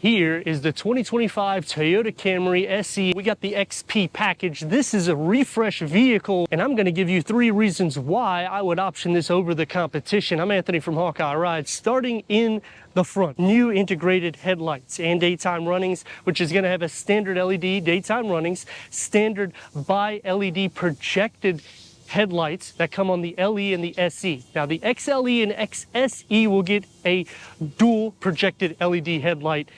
Here is the 2025 Toyota Camry SE. We got the XP package. This is a refresh vehicle, and I'm going to give you 3 reasons why I would option this over the competition. I'm Anthony from Hawkeye Rides. Starting in the front, new integrated headlights and daytime runnings, which is going to have a standard LED daytime runnings, standard bi LED projected headlights that come on the LE and the SE. Now the XLE and XSE will get a dual projected LED headlight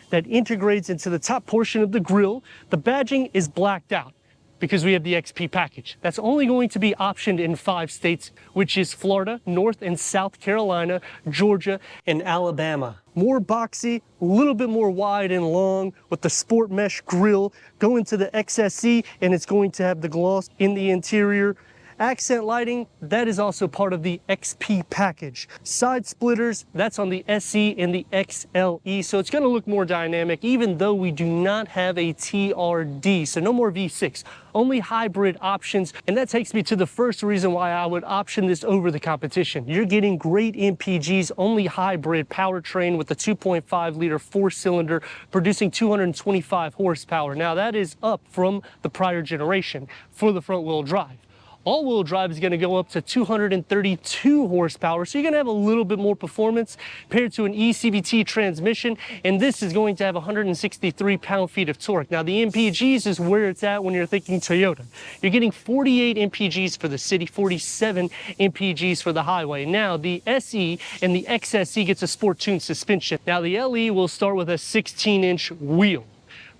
that integrates into the top portion of the grille. The badging is blacked out because we have the XP package. That's only going to be optioned in 5 states, which is Florida, North and South Carolina, Georgia, and Alabama. More boxy, a little bit more wide and long with the sport mesh grille. Go into the XSE and it's going to have the gloss in the interior. Accent lighting, that is also part of the XP package. Side splitters, that's on the SE and the XLE, so it's going to look more dynamic, even though we do not have a TRD, so no more V6, only hybrid options. And that takes me to the first reason why I would option this over the competition. You're getting great MPGs, only hybrid powertrain with a 2.5 liter 4-cylinder producing 225 horsepower. Now that is up from the prior generation for the front wheel drive. All-wheel drive is going to go up to 232 horsepower, so you're going to have a little bit more performance compared to an eCVT transmission, and this is going to have 163 pound-feet of torque. Now, the MPGs is where it's at when you're thinking Toyota. You're getting 48 MPGs for the city, 47 MPGs for the highway. Now, the SE and the XSE gets a sport-tuned suspension. Now, the LE will start with a 16-inch wheel.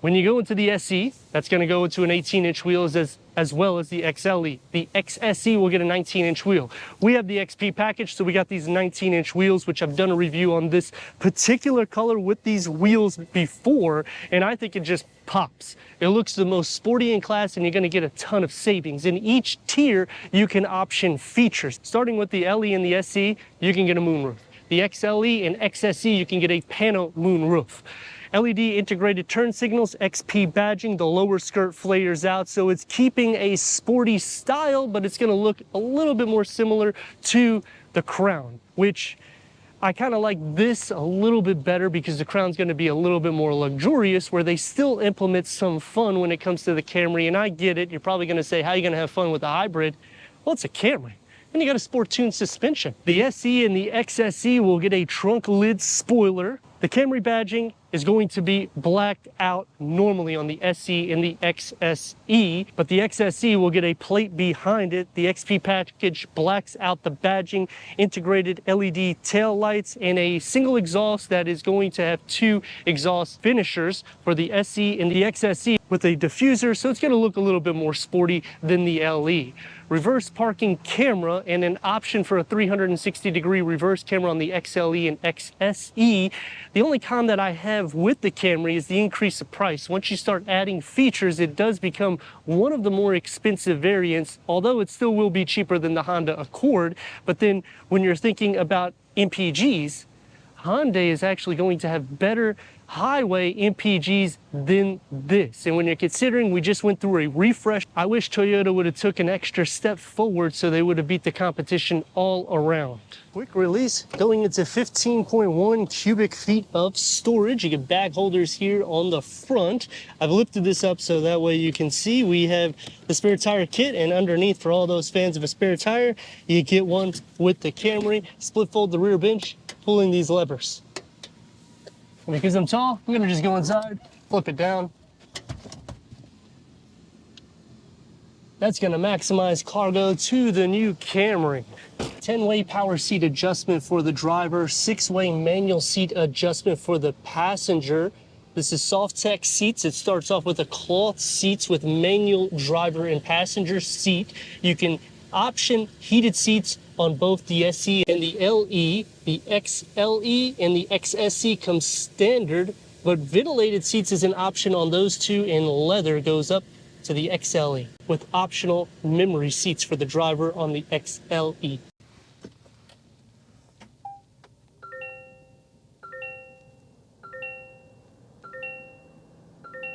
When you go into the SE, that's going to go into an 18-inch wheel as well as the XLE. The XSE will get a 19-inch wheel. We have the XP package, so we got these 19-inch wheels, which I've done a review on this particular color with these wheels before, and I think it just pops. It looks the most sporty in class, and you're going to get a ton of savings. In each tier, you can option features. Starting with the LE and the SE, you can get a moonroof. The XLE and XSE, you can get a panel moonroof. LED integrated turn signals, XP badging, the lower skirt flares out, so it's keeping a sporty style, but it's going to look a little bit more similar to the Crown, which I kind of like this a little bit better because the Crown's going to be a little bit more luxurious, where they still implement some fun when it comes to the Camry, and I get it. You're probably going to say, how are you going to have fun with a hybrid? Well, it's a Camry. And you got a sport-tuned suspension. The SE and the XSE will get a trunk lid spoiler. The Camry badging is going to be blacked out normally on the SE and the XSE, but the XSE will get a plate behind it. The XP package blacks out the badging, integrated LED tail lights, and a single exhaust that is going to have 2 exhaust finishers for the SE and the XSE with a diffuser, so it's going to look a little bit more sporty than the LE. Reverse parking camera and an option for a 360-degree reverse camera on the XLE and XSE. The only con that I have with the Camry is the increase of price. Once you start adding features, it does become one of the more expensive variants, although it still will be cheaper than the Honda Accord. But then when you're thinking about MPGs, Hyundai is actually going to have better highway MPGs than this. And when you're considering we just went through a refresh, I wish Toyota would have took an extra step forward so they would have beat the competition all around. Quick release, going into 15.1 cubic feet of storage. You get bag holders here on the front. I've lifted this up so that way you can see we have the spare tire kit, and underneath, for all those fans of a spare tire, you get one with the Camry. Split fold the rear bench, pulling these levers. And because I'm tall, I'm gonna just go inside, flip it down. That's gonna maximize cargo to the new Camry. 10-way power seat adjustment for the driver, 6-way manual seat adjustment for the passenger. This is soft tech seats. It starts off with a cloth seats with manual driver and passenger seat. You can option heated seats on both the SE and the LE. The XLE and the XSE come standard, but ventilated seats is an option on those two, and leather goes up to the XLE with optional memory seats for the driver on the XLE.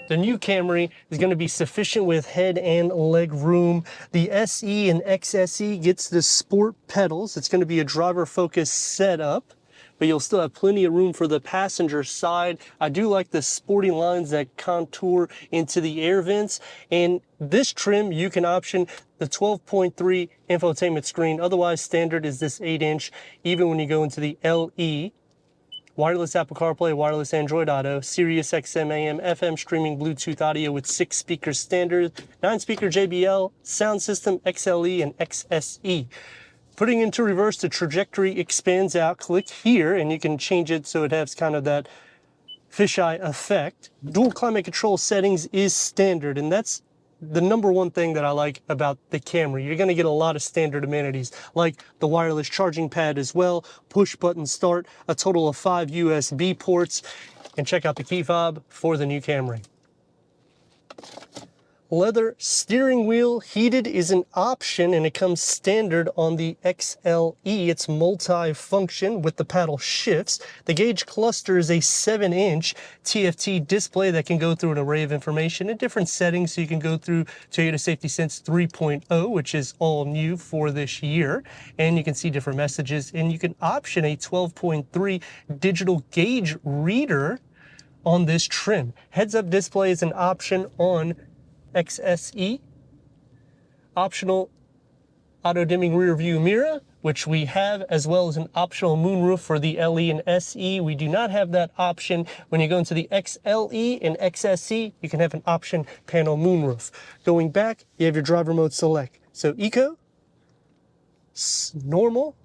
The new Camry is going to be sufficient with head and leg room. The SE and XSE gets the sport pedals. It's going to be a driver-focused setup but you'll still have plenty of room for the passenger side. I do like the sporty lines that contour into the air vents. And this trim, you can option the 12.3 infotainment screen. Otherwise, standard is this 8-inch, even when you go into the LE. Wireless Apple CarPlay, wireless Android Auto, Sirius XM AM, FM streaming, Bluetooth audio with 6 speakers standard, 9-speaker JBL, sound system, XLE and XSE. Putting into reverse, the trajectory expands out. Click here and you can change it so it has kind of that fisheye effect. Dual climate control settings is standard, and that's the number one thing that I like about the Camry. You're going to get a lot of standard amenities like the wireless charging pad as well, push button start, a total of 5 USB ports, and check out the key fob for the new Camry. Leather steering wheel, heated is an option, and it comes standard on the XLE. It's multi-function with the paddle shifts. The gauge cluster is a 7-inch TFT display that can go through an array of information in different settings. So you can go through Toyota Safety Sense 3.0, which is all new for this year, and you can see different messages, and you can option a 12.3 digital gauge reader on this trim. Heads-up display is an option on XSE. Optional auto-dimming rear view mirror, which we have, as well as an optional moonroof for the LE and SE. We do not have that option. When you go into the XLE and XSE, you can have an option panel moonroof. Going back, you have your driver mode select. So Eco, Normal,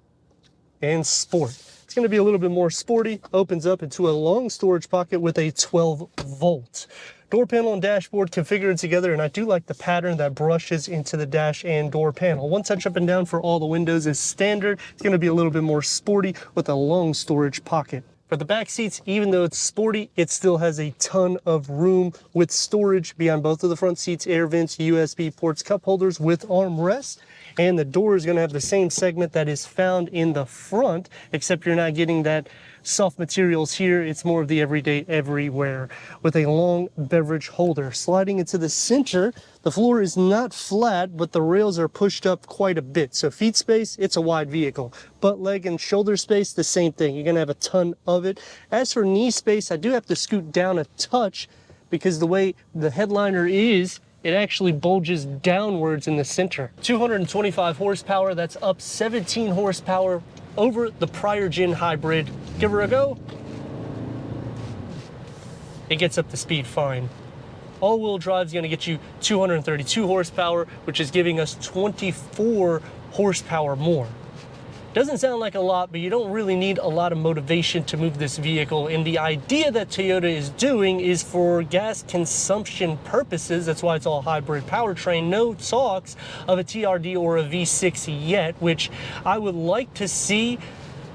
and Sport. It's going to be a little bit more sporty. Opens up into a long storage pocket with a 12-volt. Door panel and dashboard configured together, and I do like the pattern that brushes into the dash and door panel. One touch up and down for all the windows is standard. It's going to be a little bit more sporty with a long storage pocket. For the back seats, even though it's sporty, it still has a ton of room with storage beyond both of the front seats, air vents, USB ports, cup holders with armrests. And the door is going to have the same segment that is found in the front, except you're not getting that soft materials here. It's more of the everyday everywhere with a long beverage holder. Sliding into the center, the floor is not flat, but the rails are pushed up quite a bit. So feet space, it's a wide vehicle. Butt, leg, and shoulder space, the same thing. You're going to have a ton of it. As for knee space, I do have to scoot down a touch because the way the headliner is, it actually bulges downwards in the center. 225 horsepower, that's up 17 horsepower over the prior gen hybrid. Give her a go. It gets up to speed fine. All-wheel drive is going to get you 232 horsepower, which is giving us 24 horsepower more. Doesn't sound like a lot, but you don't really need a lot of motivation to move this vehicle. And the idea that Toyota is doing is for gas consumption purposes. That's why it's all hybrid powertrain. No talks of a TRD or a V6 yet, which I would like to see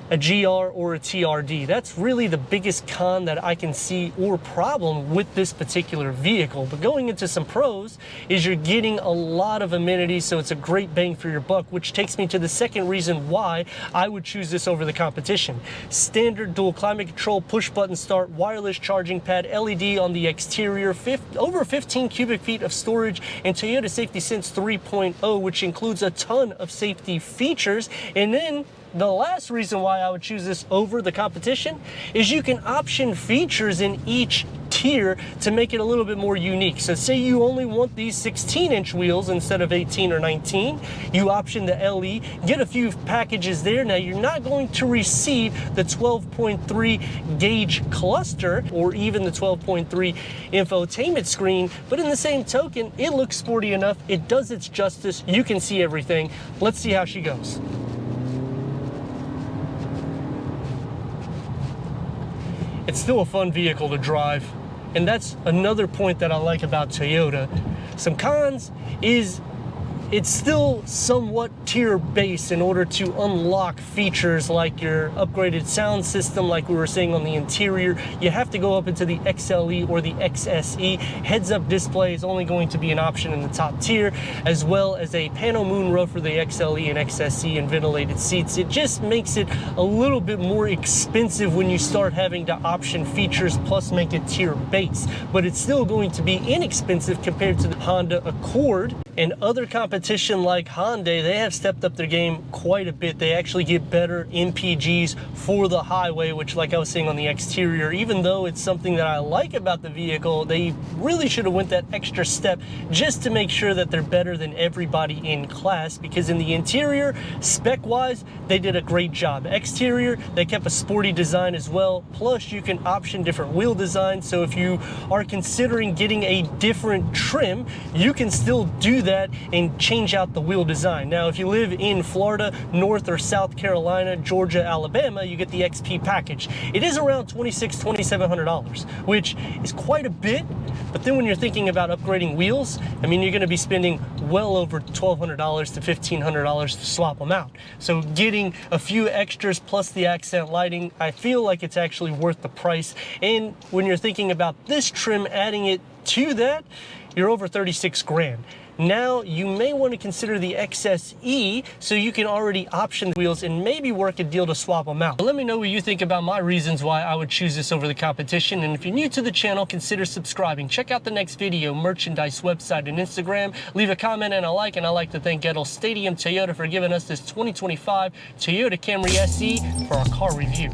a GR or a TRD. That's really the biggest con that I can see or problem with this particular vehicle. But going into some pros is you're getting a lot of amenities, so it's a great bang for your buck, which takes me to the second reason why I would choose this over the competition. Standard dual climate control, push button start, wireless charging pad, LED on the exterior, over 15 cubic feet of storage, and Toyota Safety Sense 3.0, which includes a ton of safety features. And then the last reason why I would choose this over the competition is you can option features in each tier to make it a little bit more unique. So say you only want these 16-inch wheels instead of 18 or 19, you option the LE, get a few packages there. Now you're not going to receive the 12.3 gauge cluster or even the 12.3 infotainment screen, but in the same token, it looks sporty enough. It does its justice. You can see everything. Let's see how she goes. It's still a fun vehicle to drive, and that's another point that I like about Toyota. Some cons is it's still somewhat tier based in order to unlock features like your upgraded sound system, like we were saying on the interior. You have to go up into the XLE or the XSE. Heads-up display is only going to be an option in the top tier, as well as a panel moonroof for the XLE and XSE and ventilated seats. It just makes it a little bit more expensive when you start having to option features plus make it tier base, but it's still going to be inexpensive compared to the Honda Accord. And other competition like Hyundai, they have stepped up their game quite a bit. They actually get better MPGs for the highway, which, like I was saying on the exterior, even though it's something that I like about the vehicle, they really should have went that extra step just to make sure that they're better than everybody in class, because in the interior, spec-wise, they did a great job. Exterior, they kept a sporty design as well, plus you can option different wheel designs, so if you are considering getting a different trim, you can still do that and change out the wheel design. Now, if you live in Florida, North or South Carolina, Georgia, Alabama, you get the XP package. It is around $2,700, which is quite a bit, but then when you're thinking about upgrading wheels, I mean, you're gonna be spending well over $1,200 to $1,500 to swap them out. So getting a few extras plus the accent lighting, I feel like it's actually worth the price. And when you're thinking about this trim, adding it to that, you're over 36 grand. Now you may want to consider the XSE, so you can already option the wheels and maybe work a deal to swap them out. Let me know what you think about my reasons why I would choose this over the competition. And if you're new to the channel, consider subscribing. Check out the next video, merchandise, website, and Instagram. Leave a comment and a like, and I'd like to thank Gettle Stadium Toyota for giving us this 2025 Toyota Camry SE for our car review.